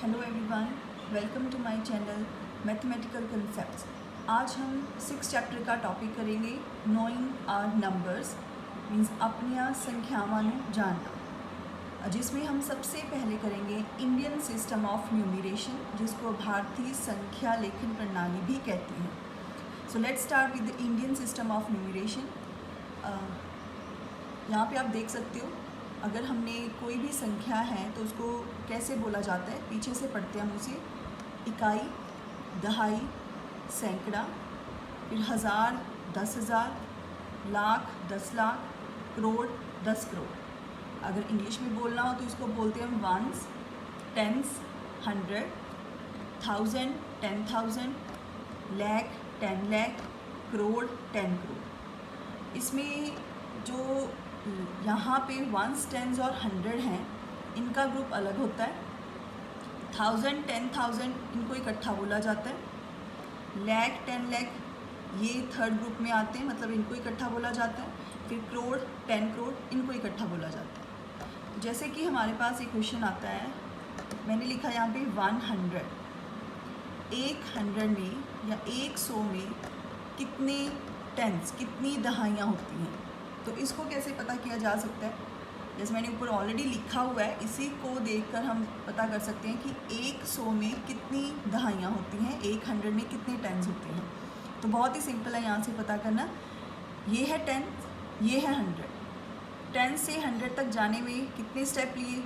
Hello everyone, welcome to my channel mathematical concepts. आज हम 6 chapter का टॉपिक करेंगे नोइंग आर नंबर्स मीन्स अपनियां संख्यावां नूं जानना, जिसमें हम सबसे पहले करेंगे इंडियन सिस्टम ऑफ न्यूमरेशन, जिसको भारतीय संख्या लेखन प्रणाली भी कहते हैं। So let's start with the Indian system of numeration. यहाँ पे आप देख सकते हो, अगर हमने कोई भी संख्या है तो उसको कैसे बोला जाता है, पीछे से पढ़ते हैं हम उसे। इकाई, दहाई, सैकड़ा, फिर हज़ार, 10,000, लाख, 10 लाख, करोड़, 10 करोड़। अगर इंग्लिश में बोलना हो तो इसको बोलते हैं हम वंस, टेंस, 100, 1000, 10,000, लाख, 10 लाख, करोड़, 10 करोड़। इसमें जो यहाँ पे वंस, टेंस और 100 हैं, इनका ग्रुप अलग होता है। 1000, 10,000 इनको इकट्ठा बोला जाता है। लाख, 10 लाख ये थर्ड ग्रुप में आते हैं, मतलब इनको इकट्ठा बोला जाता है। फिर करोड़, 10 करोड़ इनको इकट्ठा बोला जाता है। जैसे कि हमारे पास एक क्वेश्चन आता है, मैंने लिखा यहाँ पे 100। 100 में या 100 में कितने टेंस, कितनी दहाइयाँ होती हैं, तो इसको कैसे पता किया जा सकता है। जैसे मैंने ऊपर ऑलरेडी लिखा हुआ है, इसी को देखकर हम पता कर सकते हैं कि 100 में कितनी दहाइयाँ होती हैं, 100 में कितने टेंस होते हैं। तो बहुत ही सिंपल है यहाँ से पता करना। ये है 10, ये है 100। 10 से 100 तक जाने में कितने स्टेप लिए?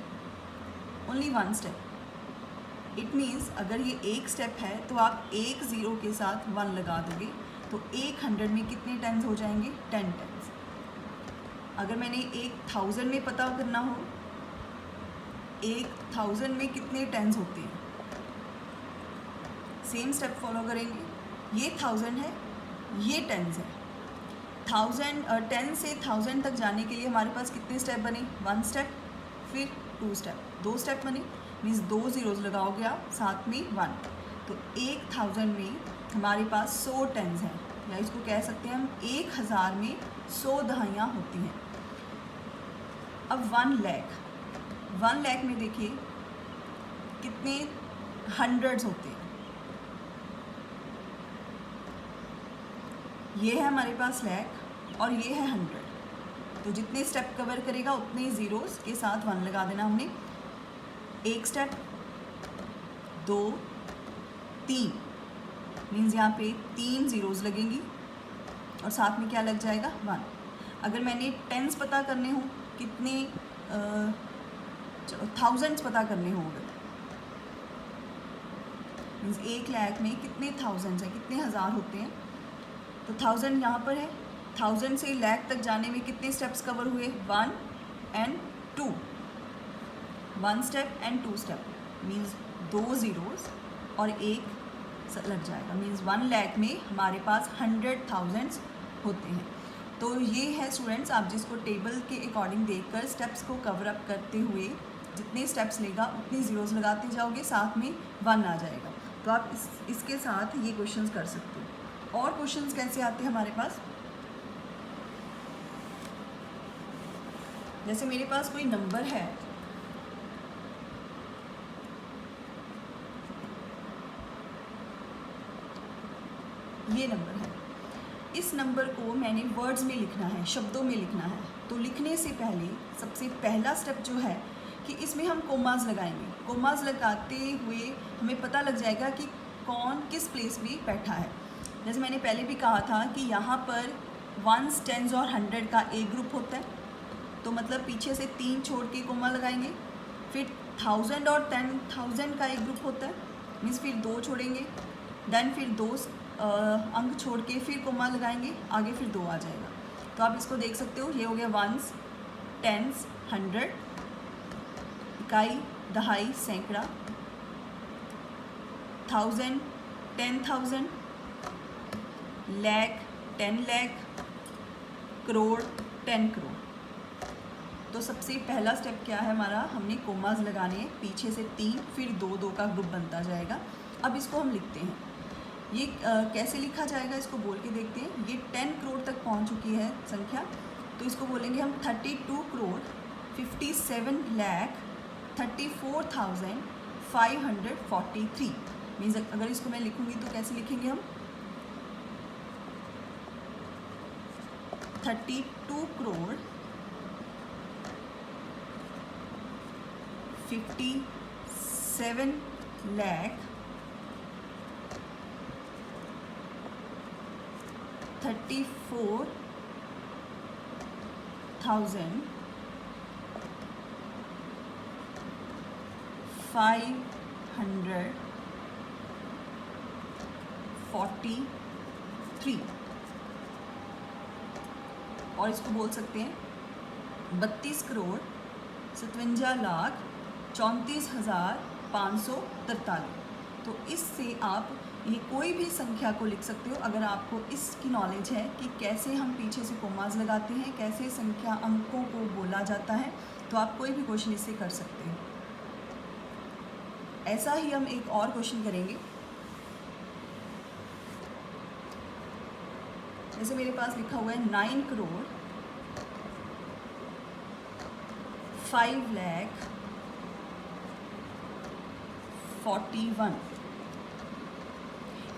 Only 1 step. इट मीन्स अगर ये एक स्टेप है तो आप एक ज़ीरो के साथ 1 लगा दोगे, तो 100 में कितने टेंस हो जाएंगे? 10 टेंस। अगर मैंने 1000 में पता करना हो, 1000 में कितने टेंस होते हैं, सेम स्टेप फॉलो करेंगे। ये 1000 है, ये टेंस है। 10 से 1000 तक जाने के लिए हमारे पास कितने स्टेप बने? 1 स्टेप, फिर 2 स्टेप, 2 स्टेप बने, मीन्स 2 ज़ीरोज़ लगाओगे आप, साथ में 1। तो 1000 में हमारे पास 100 टेंस हैं, या इसको कह सकते हैं हम 1000 में 100 दहाइयाँ होती हैं। अब 1 लाख में देखिए कितने हंड्रेड्स होते हैं। ये है हमारे पास लाख और ये है 100। तो जितने स्टेप कवर करेगा उतने ज़ीरोज़ के साथ 1 लगा देना हमने। एक स्टेप, 2, 3, मीन्स यहाँ पे 3 ज़ीरोज़ लगेंगी और साथ में क्या लग जाएगा? 1। अगर मैंने टेंस पता करने हो, कितने थाउजेंड्स पता करने होंगे, मीन्स 1 लाख में कितने थाउजेंड्स हैं, कितने हज़ार होते हैं, तो 1000 यहाँ पर है। 1000 से लाख तक जाने में कितने स्टेप्स कवर हुए? 1 and 2। 1 step and 2 step, means 2 zeros और एक लग जाएगा, मीन्स 1 लाख में हमारे पास 100,000 होते हैं। तो ये है स्टूडेंट्स, आप जिसको टेबल के अकॉर्डिंग देखकर स्टेप्स को कवर अप करते हुए जितने स्टेप्स लेगा उतनी ज़ीरोज़ लगाते जाओगे, साथ में 1 आ जाएगा। तो आप इसके साथ ये क्वेश्चंस कर सकते हो। और क्वेश्चंस कैसे आते हैं हमारे पास? जैसे मेरे पास कोई नंबर है, ये नंबर है, इस नंबर को मैंने वर्ड्स में लिखना है, शब्दों में लिखना है। तो लिखने से पहले सबसे पहला स्टेप जो है कि इसमें हम कोमास लगाएंगे। कोमास लगाते हुए हमें पता लग जाएगा कि कौन किस प्लेस में बैठा है। जैसे मैंने पहले भी कहा था कि यहाँ पर 1, 10 और 100 का एक ग्रुप होता है, तो मतलब पीछे से 3 छोड़ के कोमा लगाएंगे। फिर 1000 और 10,000 का एक ग्रुप होता है, मीन्स फिर 2 छोड़ेंगे, देन फिर 2 अंक छोड़ के फिर कोमा लगाएंगे, आगे फिर 2 आ जाएगा। तो आप इसको देख सकते हो, ये हो गया 1s, 10s, 100, इकाई, दहाई, सैकड़ा, 1000, 10,000, लाख, 10 लाख, करोड़, 10 करोड़। तो सबसे पहला स्टेप क्या है हमारा? हमने कोमास लगाने हैं, पीछे से 3, फिर 2 का ग्रुप बनता जाएगा। अब इसको हम लिखते हैं। ये कैसे लिखा जाएगा, इसको बोल के देखते हैं। ये 10 करोड़ तक पहुंच चुकी है संख्या, तो इसको बोलेंगे हम 32 करोड़ 57 लाख 34,500 543 मीन्स अगर इसको मैं लिखूंगी तो कैसे लिखेंगे हम 32 करोड़ 57 लाख 34,543 और इसको बोल सकते हैं 32 करोड़ 57 लाख 34,543। तो इससे आप ये कोई भी संख्या को लिख सकते हो अगर आपको इसकी नॉलेज है कि कैसे हम पीछे से कोमास लगाते हैं, कैसे संख्या अंकों को बोला जाता है, तो आप कोई भी क्वेश्चन इससे कर सकते हैं। ऐसा ही हम एक और क्वेश्चन करेंगे। जैसे मेरे पास लिखा हुआ है 9 crore 5 lakh 41।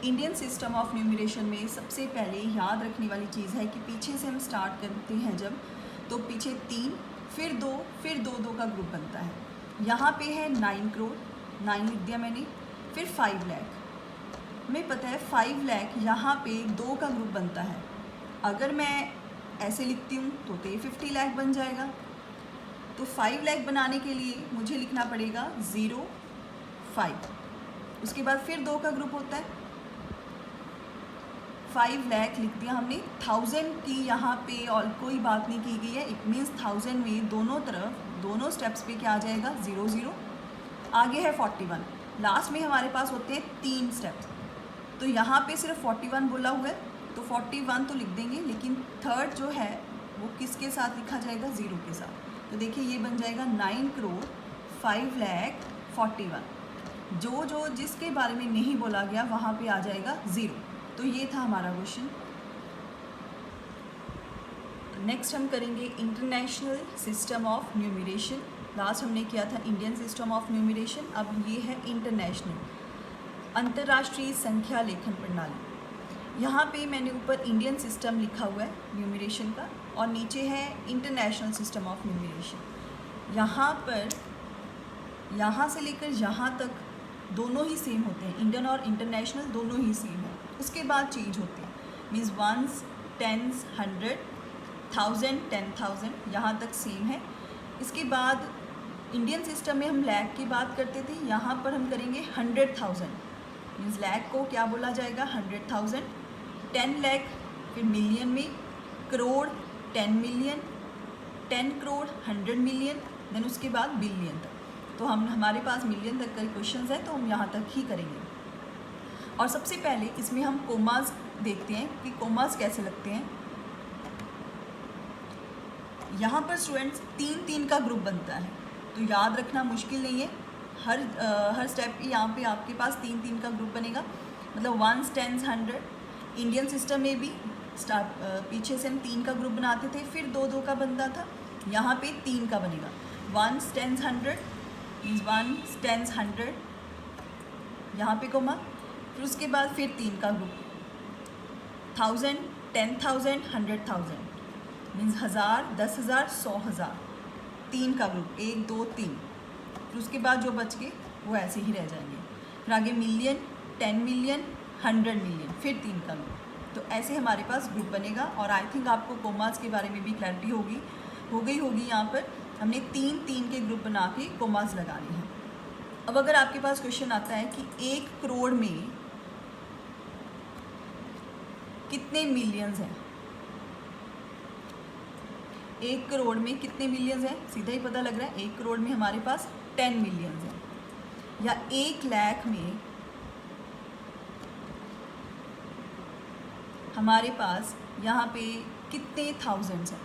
Indian system of numeration में सबसे पहले याद रखने वाली चीज़ है कि पीछे से हम स्टार्ट करते हैं जब, तो पीछे 3 फिर 2 फिर 2 का ग्रुप बनता है। यहाँ पे है 9 करोड़ 9 लिख दिया मैंने, फिर 5 लाख। हमें पता है 5 लाख यहाँ पे 2 का ग्रुप बनता है। अगर मैं ऐसे लिखती हूँ तो ये 50 लाख बन जाएगा। तो 5 लाख बनाने के लिए मुझे लिखना पड़ेगा 0 5, उसके बाद फिर 2 का ग्रुप होता है। 5 लाख लिख दिया हमने। 1000 की यहाँ पे और कोई बात नहीं की गई है। इट मीन्स 1000 में दोनों तरफ दोनों स्टेप्स पे क्या आ जाएगा 0 0। आगे है 41, लास्ट में हमारे पास होते हैं 3 स्टेप्स। तो यहाँ पे सिर्फ 41 बोला हुआ है तो 41 तो लिख देंगे, लेकिन थर्ड जो है वो किसके साथ लिखा जाएगा 0 के साथ। तो देखिए ये बन जाएगा 9 करोड़ 5 लाख 41। जो जिसके बारे में नहीं बोला गया वहाँ पे आ जाएगा 0। तो ये था हमारा क्वेश्चन। नेक्स्ट हम करेंगे international system of numeration. Last हमने किया था इंडियन सिस्टम ऑफ न्यूमरेशन, अब ये है इंटरनेशनल, अंतर्राष्ट्रीय संख्या लेखन प्रणाली। यहाँ पे मैंने ऊपर इंडियन सिस्टम लिखा हुआ है न्यूमरेशन का और नीचे है इंटरनेशनल सिस्टम ऑफ न्यूमरेशन। यहाँ पर यहाँ से लेकर यहाँ तक दोनों ही सेम होते हैं, इंडियन और इंटरनेशनल दोनों ही सेम है। उसके बाद चेंज होते हैं, मीन्स 1s 10s 100 1000 10,000 यहाँ तक सेम है। इसके बाद इंडियन सिस्टम में हम लाख की बात करते थे, यहाँ पर हम करेंगे 100,000, मीन्स लाख को क्या बोला जाएगा 100,000। 10 लाख फिर मिलियन में, crore 10 million, 10 crore 100 million, then उसके बाद बिलियन तक। तो हमारे पास मिलियन तक का क्वेश्चन है तो हम यहाँ तक ही करेंगे। और सबसे पहले इसमें हम कोमास देखते हैं कि कोमास कैसे लगते हैं। यहाँ पर स्टूडेंट्स 3 का ग्रुप बनता है, तो याद रखना मुश्किल नहीं है। हर स्टेप यहाँ पे आपके पास 3 का ग्रुप बनेगा, मतलब 1s 10s 100। इंडियन सिस्टम में भी पीछे से हम 3 का ग्रुप बनाते थे, फिर 2 का बनता था। यहाँ पे 3 का बनेगा, 1s 10s 100 means 1s 10s 100, यहाँ पे कोमा, फिर उसके बाद फिर 3 का ग्रुप 1000 10,000 100,000 मीन्स 1000 10,000 100,000, 3 का ग्रुप 1 2 3। फिर उसके बाद जो बच के वो ऐसे ही रह जाएंगे। फिर आगे मिलियन 10 मिलियन 100 मिलियन, फिर 3 का ग्रुप। तो ऐसे हमारे पास ग्रुप बनेगा। और आई थिंक आपको कोमास के बारे में भी क्लैरिटी हो गई होगी। यहाँ पर हमने 3 के ग्रुप बना के कोमास लगाने हैं। अब अगर आपके पास क्वेश्चन आता है कि 1 करोड़ में कितने मिलियंस हैं, 1 करोड़ में कितने मिलियंस हैं, सीधा ही पता लग रहा है 1 करोड़ में हमारे पास 10 मिलियंस हैं। या 1 लाख में हमारे पास यहाँ पे कितने थाउजेंड्स हैं,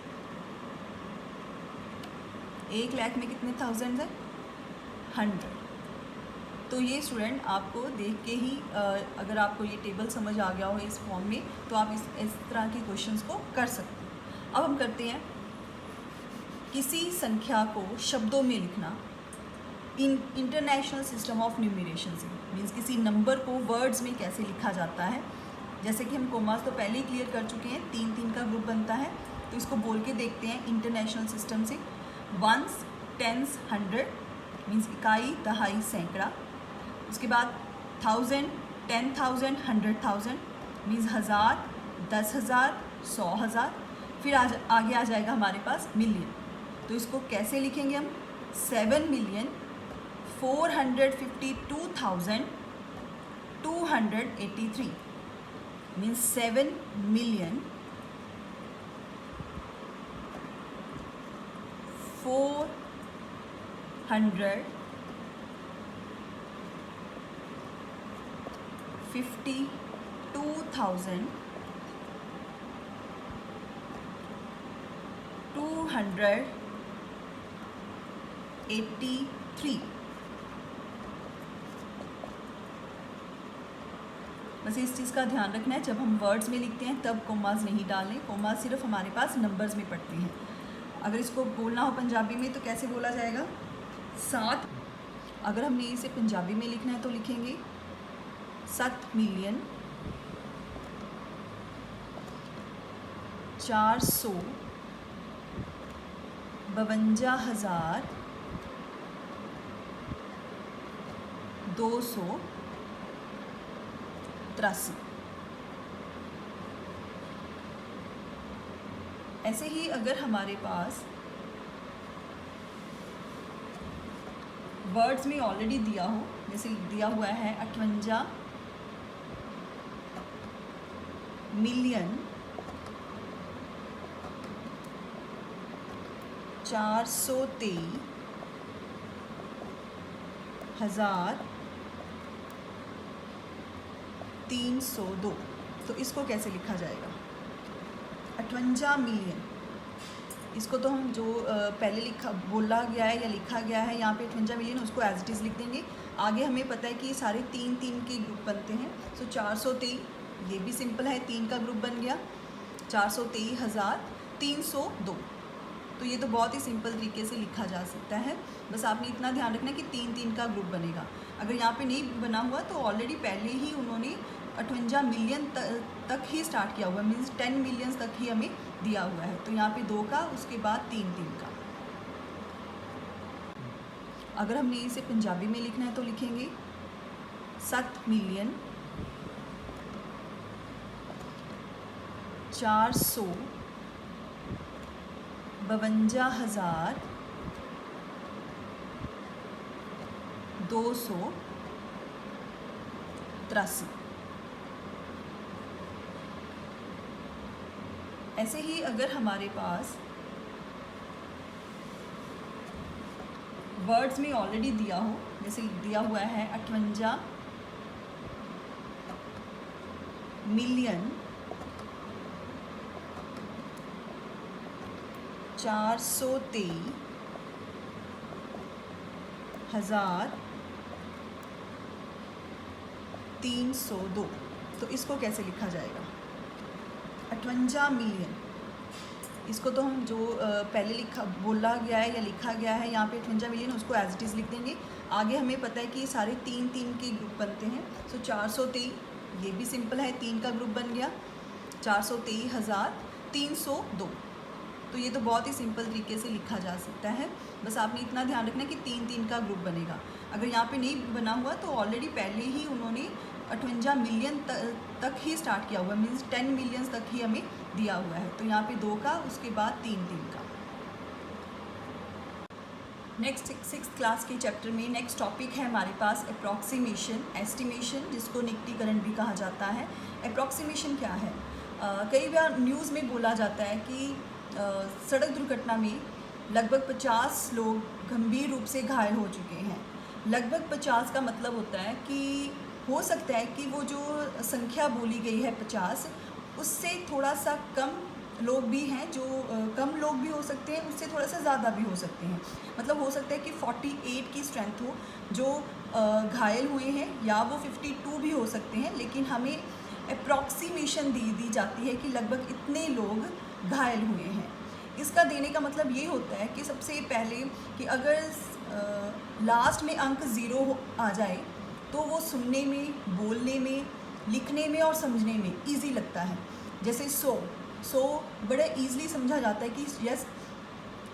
1 लाख में कितने थाउजेंड्स हैं 100। तो ये स्टूडेंट आपको देख के ही अगर आपको ये टेबल समझ आ गया हो इस फॉर्म में, तो आप इस तरह के क्वेश्चंस को कर सकते हैं। अब हम करते हैं किसी संख्या को शब्दों में लिखना। इंटरनेशनल सिस्टम ऑफ न्यूमरेशन से, मीन्स किसी नंबर को वर्ड्स में कैसे लिखा जाता है। जैसे कि हम कोमास तो पहले ही क्लियर कर चुके हैं, 3-3 का ग्रुप बनता है, तो इसको बोल के देखते हैं इंटरनेशनल सिस्टम से। वंस, टेंस, 100 मीन्स इकाई, दहाई, सैकड़ा। उसके बाद 1000, 10,000, 100,000 मीन्स 1000, 10,000, 100,000। फिर आगे आ जाएगा हमारे पास मिलियन, तो इसको कैसे लिखेंगे हम? 7,452,283 मीन्स 7,452,283। बस इस चीज़ का ध्यान रखना है, जब हम वर्ड्स में लिखते हैं तब कोमास नहीं डालें, कोमास सिर्फ हमारे पास नंबर्स में पड़ते हैं। अगर इसको बोलना हो पंजाबी में तो कैसे बोला जाएगा? 7। अगर हमने इसे पंजाबी में लिखना है तो लिखेंगे 7,452,283। ऐसे ही अगर हमारे पास वर्ड्स में ऑलरेडी दिया हो, जैसे दिया हुआ है 58 मिलियन 423,302, तो इसको कैसे लिखा जाएगा? 58 मिलियन, इसको तो हम जो पहले बोला गया है या लिखा गया है यहाँ पे 58 मिलियन, उसको एज इट इज़ लिख देंगे। आगे हमें पता है कि सारे 3-3 के ग्रुप बनते हैं, सो 423, ये भी सिंपल है, 3 का ग्रुप बन गया, 423,302। तो ये तो बहुत ही सिंपल तरीके से लिखा जा सकता है। बस आपने इतना ध्यान रखना है कि 3-3 का ग्रुप बनेगा। अगर यहाँ पे नहीं बना हुआ तो ऑलरेडी पहले ही उन्होंने 58 मिलियन तक ही स्टार्ट किया हुआ है, मीन्स 10 मिलियंस तक ही हमें दिया हुआ है। तो यहाँ पे 2 का, उसके बाद 3-3 का। अगर हमने इसे पंजाबी में लिखना है तो लिखेंगे 7,452,283। ऐसे ही अगर हमारे पास वर्ड्स में ऑलरेडी दिया हो, जैसे दिया हुआ है 58 मिलियन 423,302, तो इसको कैसे लिखा जाएगा? 58 मिलियन, इसको तो हम जो पहले बोला गया है या लिखा गया है यहाँ पे 58 मिलियन, उसको एज इट इज़ लिख देंगे। आगे हमें पता है कि सारे 3-3 के ग्रुप बनते हैं, सो 423, ये भी सिंपल है, 3 का ग्रुप बन गया, 423,302। तो ये तो बहुत ही सिंपल तरीके से लिखा जा सकता है। बस आपने इतना ध्यान रखना है कि 3-3 का ग्रुप बनेगा। अगर यहाँ पे नहीं बना हुआ तो ऑलरेडी पहले ही उन्होंने 58 मिलियन तक ही स्टार्ट किया हुआ है, मीन्स 10 मिलियंस तक ही हमें दिया हुआ है। तो यहाँ पे 2 का, उसके बाद 3-3 का। नेक्स्ट 6th क्लास के चैप्टर में नेक्स्ट टॉपिक है हमारे पास अप्रॉक्सीमेशन, एस्टिमेशन, जिसको निकटीकरण भी कहा जाता है। अप्रॉक्सीमेशन क्या है? कई बार न्यूज़ में बोला जाता है कि सड़क दुर्घटना में लगभग 50 लोग गंभीर रूप से घायल हो चुके हैं। लगभग 50 का मतलब होता है कि हो सकता है कि वो जो संख्या बोली गई है 50, उससे थोड़ा सा कम लोग भी हैं, जो कम लोग भी हो सकते हैं, उससे थोड़ा सा ज़्यादा भी हो सकते हैं। मतलब हो सकता है कि 48 की स्ट्रेंथ हो जो घायल हुए हैं, या वो 52 भी हो सकते हैं, लेकिन हमें अप्रॉक्सीमेशन दी जाती है कि लगभग इतने लोग घायल हुए हैं। इसका देने का मतलब ये होता है कि सबसे पहले कि अगर लास्ट में अंक 0 आ जाए तो वो सुनने में, बोलने में, लिखने में और समझने में इजी लगता है। जैसे सो बड़ा ईज़िली समझा जाता है कि यस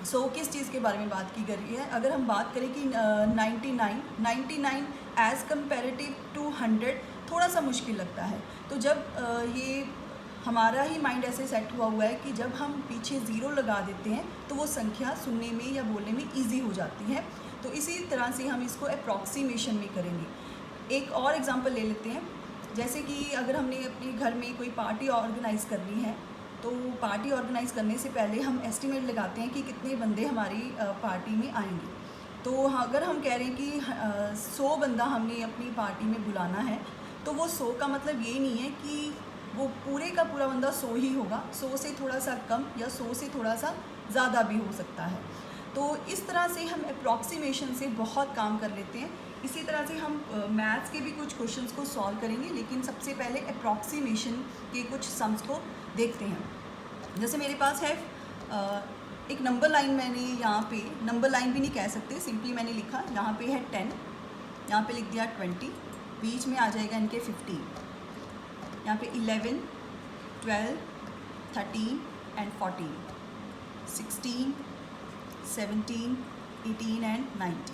सो किस चीज़ के बारे में बात की कर रही है। अगर हम बात करें कि 99 एज़ कम्पेरेटिव टू 100 थोड़ा सा मुश्किल लगता है। तो जब ये हमारा ही माइंड ऐसे सेट हुआ है कि जब हम पीछे 0 लगा देते हैं तो वो संख्या सुनने में या बोलने में ईजी हो जाती है। तो इसी तरह से हम इसको अप्रॉक्सीमेशन में करेंगे। एक और एग्जांपल ले लेते हैं। जैसे कि अगर हमने अपने घर में कोई पार्टी ऑर्गेनाइज़ करनी है तो पार्टी ऑर्गेनाइज़ करने से पहले हम एस्टिमेट लगाते हैं कि कितने बंदे हमारी पार्टी में आएंगे। तो अगर हम कह रहे हैं कि 100 बंदा हमने अपनी पार्टी में बुलाना है तो वो 100 का मतलब ये नहीं है कि वो पूरे का पूरा बंदा 100 ही होगा। 100 से थोड़ा सा कम या 100 से थोड़ा सा ज़्यादा भी हो सकता है। तो इस तरह से हम अप्रॉक्सीमेशन से बहुत काम कर लेते हैं। इसी तरह से हम मैथ्स के भी कुछ क्वेश्चंस को सॉल्व करेंगे, लेकिन सबसे पहले अप्रॉक्सीमेशन के कुछ सम्स को देखते हैं। जैसे मेरे पास है एक नंबर लाइन, मैंने यहाँ पे नंबर लाइन भी नहीं कह सकते, सिंपली मैंने लिखा यहाँ पे है 10, यहाँ पे लिख दिया 20, बीच में आ जाएगा इनके 15, यहाँ पे 11, 12, 13 एंड 14, 16, 17, 18 एंड 19।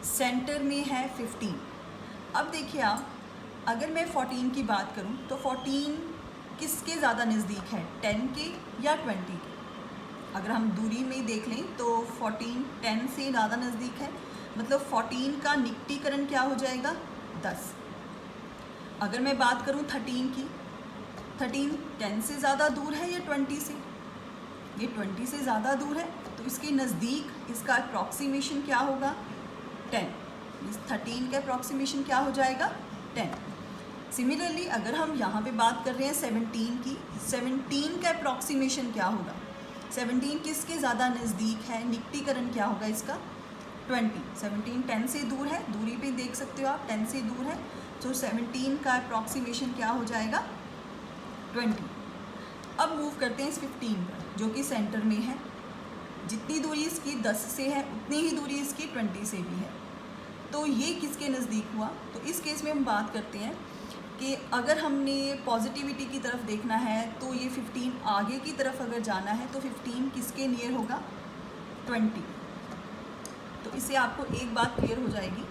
सेंटर में है 15। अब देखिए आप, अगर मैं 14 की बात करूं तो 14 किसके ज़्यादा नज़दीक है, 10 के या 20 के? अगर हम दूरी में देख लें तो 14 10 से ज़्यादा नज़दीक है, मतलब 14 का निकटीकरण क्या हो जाएगा, 10। अगर मैं बात करूं 13 की, 13 10 से ज़्यादा दूर है या 20 से? ये 20 से ज़्यादा दूर है, तो इसके नज़दीक इसका अप्रॉक्सीमेशन क्या होगा, 10। इस 13 का अप्रॉक्सीमेशन क्या हो जाएगा, 10। सिमिलरली अगर हम यहाँ पे बात कर रहे हैं 17 की, 17 का अप्रॉक्सीमेशन क्या होगा, 17 किसके ज़्यादा नज़दीक है, निकटीकरण क्या होगा इसका, 20। 17 10 से दूर है, दूरी पे देख सकते हो आप, 10 से दूर है, तो 17 का अप्रॉक्सीमेशन क्या हो जाएगा, 20। अब मूव करते हैं इस 15 पर, जो कि सेंटर में है। जितनी दूरी इसकी 10 से है उतनी ही दूरी इसकी 20 से भी है। तो ये किसके नज़दीक हुआ, तो इस केस में हम बात करते हैं कि अगर हमने पॉजिटिविटी की तरफ देखना है तो ये 15 आगे की तरफ अगर जाना है तो 15 किसके नियर होगा, 20। तो इससे आपको एक बात क्लियर हो जाएगी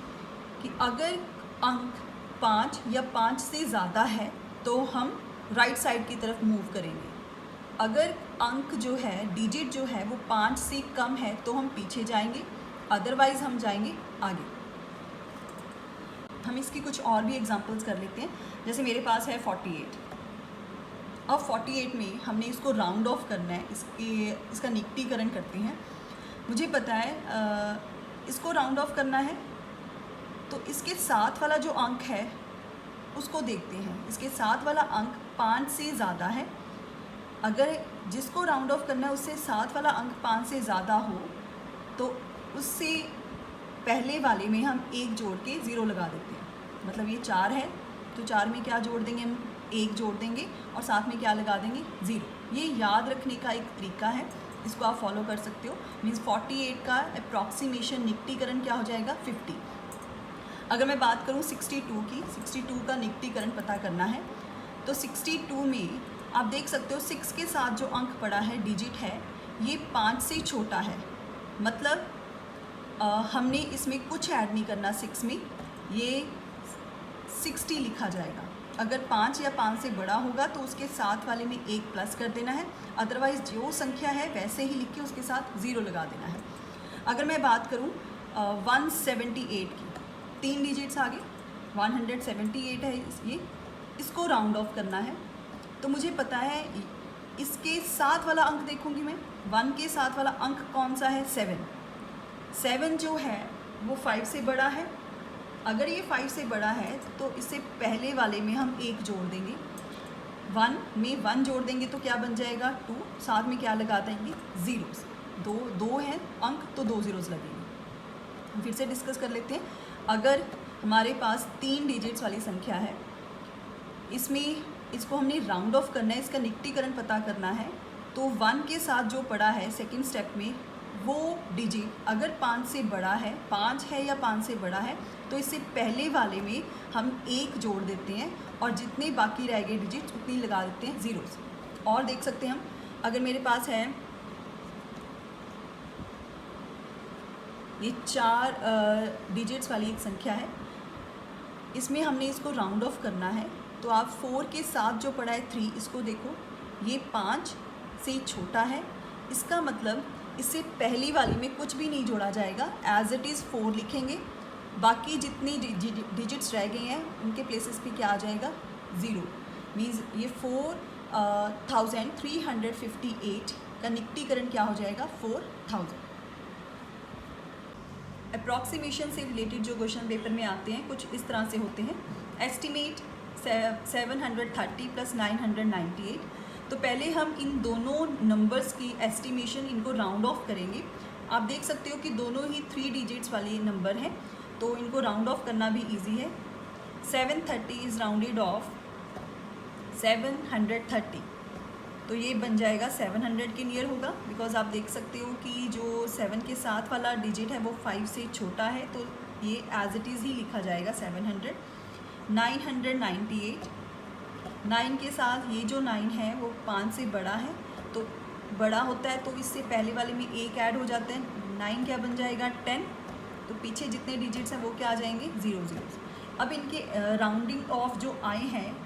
कि अगर अंक 5 या 5 से ज़्यादा है तो हम राइट साइड की तरफ मूव करेंगे। अगर अंक जो है, डिजिट जो है वो 5 से कम है तो हम पीछे जाएंगे, अदरवाइज़ हम जाएंगे आगे। हम इसकी कुछ और भी एग्जांपल्स कर लेते हैं। जैसे मेरे पास है 48। अब 48 में हमने इसको राउंड ऑफ करना है, इसका निकटीकरण करते हैं। मुझे पता है इसको राउंड ऑफ करना है, तो इसके साथ वाला जो अंक है उसको देखते हैं। इसके साथ वाला अंक 5 से ज़्यादा है। अगर जिसको राउंड ऑफ करना है उससे साथ वाला अंक 5 से ज़्यादा हो तो उससे पहले वाले में हम 1 जोड़ के 0 लगा देते हैं। मतलब ये 4 है तो 4 में क्या जोड़ देंगे, हम 1 जोड़ देंगे और साथ में क्या लगा देंगे, 0। ये याद रखने का एक तरीका है, इसको आप फॉलो कर सकते हो। मीन्स 48 का अप्रॉक्सीमेशन निकटीकरण क्या हो जाएगा, 50। अगर मैं बात करूँ 62 की, 62 का निकटीकरण पता करना है तो 62 में आप देख सकते हो 6 के साथ जो अंक पड़ा है, डिजिट है, ये 5 से छोटा है। मतलब हमने इसमें कुछ ऐड नहीं करना 6 में, ये 60 लिखा जाएगा। अगर 5 या 5 से बड़ा होगा तो उसके साथ वाले में 1 प्लस कर देना है, अदरवाइज़ जो संख्या है वैसे ही लिख के उसके साथ 0 लगा देना है। अगर मैं बात करूँ 178 की, 3 डिजिट्स आगे 178 है ये, इसको राउंड ऑफ करना है। तो मुझे पता है इसके साथ वाला अंक देखूंगी मैं, 1 के साथ वाला अंक कौन सा है, 7। 7 जो है वो 5 से बड़ा है। अगर ये 5 से बड़ा है तो इससे पहले वाले में हम 1 जोड़ देंगे, 1 में 1 जोड़ देंगे तो क्या बन जाएगा, 2। साथ में क्या लगा देंगे, 0। 2 है अंक तो 2 ज़ीरोज़ लगेंगे। फिर से डिस्कस कर लेते हैं। अगर हमारे पास 3 डिजिट्स वाली संख्या है, इसमें इसको हमने राउंड ऑफ करना है, इसका निकटीकरण पता करना है, तो 1 के साथ जो पड़ा है सेकंड स्टेप में वो डिजिट अगर 5 से बड़ा है, 5 है या 5 से बड़ा है, तो इससे पहले वाले में हम 1 जोड़ देते हैं और जितने बाकी रह गए डिजिट्स उतनी लगा देते हैं ज़ीरोस। और देख सकते हैं हम, अगर मेरे पास है ये 4 डिजिट्स वाली एक संख्या है, इसमें हमने इसको राउंड ऑफ करना है, तो आप 4 के साथ जो पड़ा है 3, इसको देखो, ये 5 से छोटा है, इसका मतलब इससे पहली वाली में कुछ भी नहीं जोड़ा जाएगा, एज इट इज़ 4 लिखेंगे। बाकी जितनी डिजिट्स रह गए हैं उनके प्लेसेस पे क्या आ जाएगा, 0। मीन्स ये 4358 का निकटीकरण क्या हो जाएगा, 4000। अप्रॉक्सीमेशन से रिलेटेड जो क्वेश्चन पेपर में आते हैं कुछ इस तरह से होते हैं। एस्टिमेट 730 + 998। तो पहले हम इन दोनों नंबर्स की एस्टिमेशन, इनको राउंड ऑफ करेंगे। आप देख सकते हो कि दोनों ही 3 डिजिट्स वाले नंबर हैं, तो इनको राउंड ऑफ करना भी इजी है। 730 इज़ राउंडेड ऑफ 730, तो ये बन जाएगा 700 के नियर होगा, बिकॉज आप देख सकते हो कि जो 7 के साथ वाला डिजिट है वो 5 से छोटा है, तो ये एज इट इज़ ही लिखा जाएगा 700। 998, 9 के साथ ये जो 9 है वो 5 से बड़ा है, तो बड़ा होता है तो इससे पहले वाले में 1 ऐड हो जाता है, 9 क्या बन जाएगा 10, तो पीछे जितने डिजिट्स हैं वो क्या आ जाएंगे, 0 0। अब इनके राउंडिंग ऑफ जो आए हैं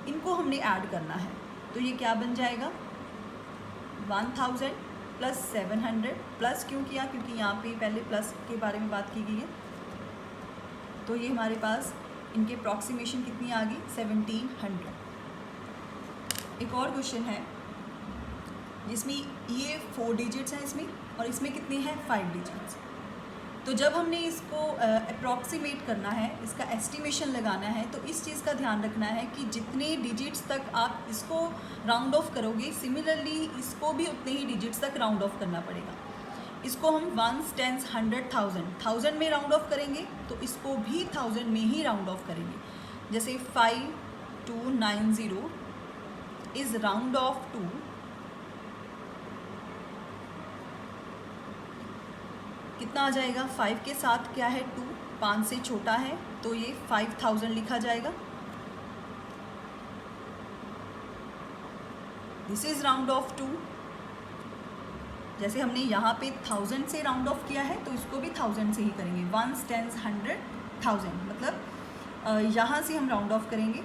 इनको हमने ऐड करना है, तो ये क्या बन जाएगा 1000 + 700। प्लस क्यों किया, क्योंकि यहाँ पे पहले प्लस के बारे में बात की गई है। तो ये हमारे पास इनके अप्रॉक्सीमेशन कितनी आ गई, 1700। एक और क्वेश्चन है जिसमें ये 4 डिजिट्स हैं इसमें, और इसमें कितने हैं 5 डिजिट्स। तो जब हमने इसको अप्रॉक्सीमेट करना है, इसका एस्टिमेशन लगाना है, तो इस चीज़ का ध्यान रखना है कि जितने डिजिट्स तक आप इसको राउंड ऑफ करोगे, सिमिलरली इसको भी उतने ही डिजिट्स तक राउंड ऑफ करना पड़ेगा। इसको हम 1s, 10s, 100, 1000 में राउंड ऑफ करेंगे, तो इसको भी 1000 में ही राउंड ऑफ करेंगे। जैसे 5290 इज़ राउंड ऑफ टू कितना आ जाएगा, 5 के साथ क्या है 2, 5 से छोटा है, तो ये 5000 लिखा जाएगा। This is round off to. जैसे हमने यहाँ पे 1000 से राउंड ऑफ किया है, तो इसको भी 1000 से ही करेंगे। 1s, 10s, 100, 1000, मतलब यहाँ से हम राउंड ऑफ करेंगे,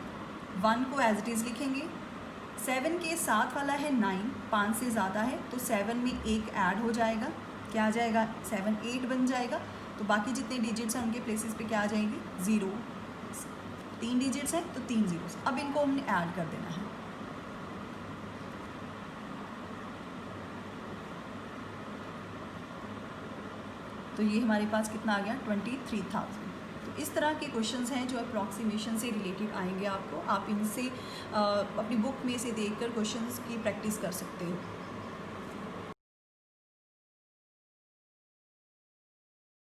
1 को एज इट इज़ लिखेंगे। 7 के साथ वाला है 9, 5 से ज़्यादा है, तो 7 में 1 ऐड हो जाएगा, क्या आ जाएगा 7 8 बन जाएगा। तो बाकी जितने डिजिट्स हैं उनके प्लेसेस पे क्या आ जाएंगे, 0। 3 डिजिट्स हैं तो 3 ज़ीरोस। अब इनको हमने ऐड कर देना है। तो ये हमारे पास कितना आ गया, 23,000। तो इस तरह के क्वेश्चंस हैं जो अप्रॉक्सीमेशन से रिलेटेड आएंगे आपको। आप इनसे अपनी बुक में से देखकर क्वेश्चंस की प्रैक्टिस कर सकते हो।